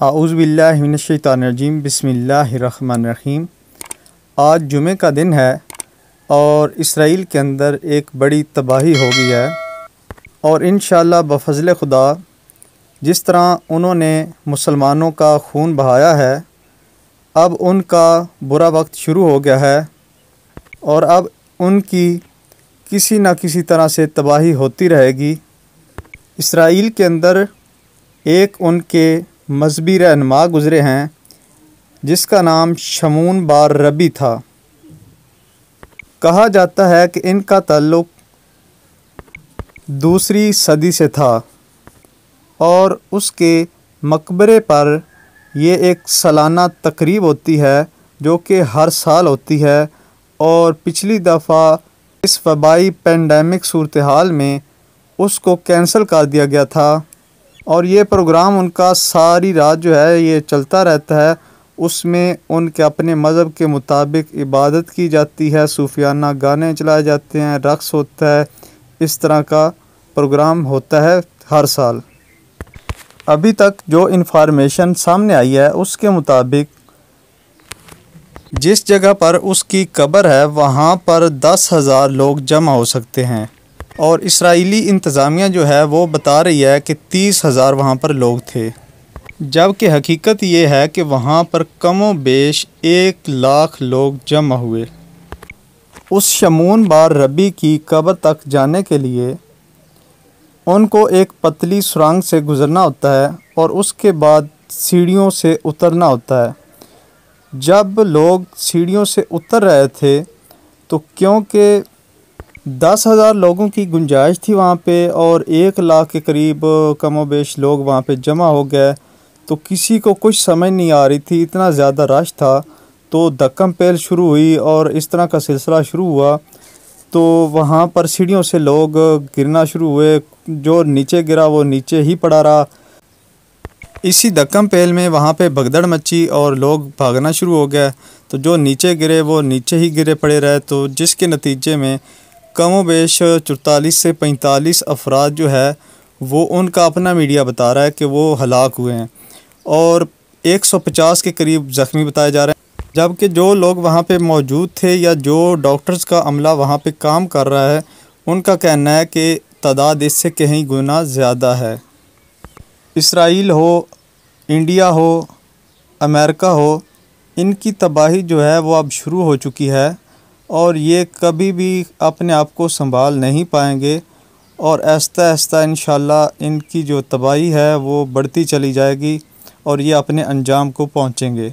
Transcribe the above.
اعوذ باللہ من الشیطان الرجیم بسم اللہ الرحمن الرحیم۔ آج جمعہ کا دن ہے اور اسرائیل کے اندر ایک بڑی تباہی ہو گئی ہے، اور انشاءاللہ بفضل خدا جس طرح انہوں نے مسلمانوں کا خون بہایا ہے، اب ان کا برا وقت شروع ہو گیا ہے اور اب ان کی کسی نہ کسی طرح سے تباہی ہوتی رہے گی۔ اسرائیل کے اندر ایک ان کے مذہبی رہنما گزرے ہیں جس کا نام شمعون بار ربی تھا۔ کہا جاتا ہے کہ ان کا تعلق دوسری صدی سے تھا اور اس کے مقبرے پر یہ ایک سالانہ تقریب ہوتی ہے جو کہ ہر سال ہوتی ہے، اور پچھلی دفعہ اس وبائی پینڈیمک صورتحال میں اس کو کینسل کر دیا گیا تھا، اور یہ پروگرام ان کا ساری رات جو ہے یہ چلتا رہتا ہے۔ اس میں ان کے اپنے مذہب کے مطابق عبادت کی جاتی ہے، صوفیانہ گانے چلائے جاتے ہیں، رقص ہوتا ہے، اس طرح کا پروگرام ہوتا ہے ہر سال۔ ابھی تک جو انفارمیشن سامنے آئی ہے اس کے مطابق جس جگہ پر اس کی قبر ہے وہاں پر 10,000 لوگ جمع ہو سکتے ہیں، اور اسرائیلی انتظامیہ جو ہے وہ بتا رہی ہے کہ 30,000 وہاں پر لوگ تھے، جبکہ حقیقت یہ ہے کہ وہاں پر کم و بیش 1,00,000 لوگ جمع ہوئے۔ اس شمعون بار ربی کی قبر تک جانے کے لیے ان کو ایک پتلی سرنگ سے گزرنا ہوتا ہے اور اس کے بعد سیڑھیوں سے اترنا ہوتا ہے۔ جب لوگ سیڑھیوں سے اتر رہے تھے تو کیونکہ 10,000 لوگوں کی گنجائش تھی وہاں پہ اور 1,00,000 کے قریب کم و بیش لوگ وہاں پہ جمع ہو گئے، تو کسی کو کچھ سمجھ نہیں آ رہی تھی، اتنا زیادہ رش تھا، تو دھکم پہل شروع ہوئی اور اس طرح کا سلسلہ شروع ہوا۔ تو وہاں پر سیڑھیوں سے لوگ گرنا شروع ہوئے، جو نیچے گرا وہ نیچے ہی پڑا رہا۔ اسی دھکم پہل میں وہاں پہ بھگدڑ مچی اور لوگ بھاگنا شروع ہو گئے، تو جو نیچے گرے وہ نیچے ہی گرے پڑے رہے، تو جس کے نتیجے میں کم و بیش 44 سے 45 افراد جو ہے وہ ان کا اپنا میڈیا بتا رہا ہے کہ وہ ہلاک ہوئے ہیں، اور 150 کے قریب زخمی بتائے جا رہے ہیں، جبکہ جو لوگ وہاں پہ موجود تھے یا جو ڈاکٹرز کا عملہ وہاں پہ کام کر رہا ہے ان کا کہنا ہے کہ تعداد اس سے کہیں گنا زیادہ ہے۔ اسرائیل ہو، انڈیا ہو، امریکہ ہو، ان کی تباہی جو ہے وہ اب شروع ہو چکی ہے، اور یہ کبھی بھی اپنے آپ کو سنبھال نہیں پائیں گے، اور آہستہ آہستہ انشاءاللہ ان کی جو تباہی ہے وہ بڑھتی چلی جائے گی اور یہ اپنے انجام کو پہنچیں گے۔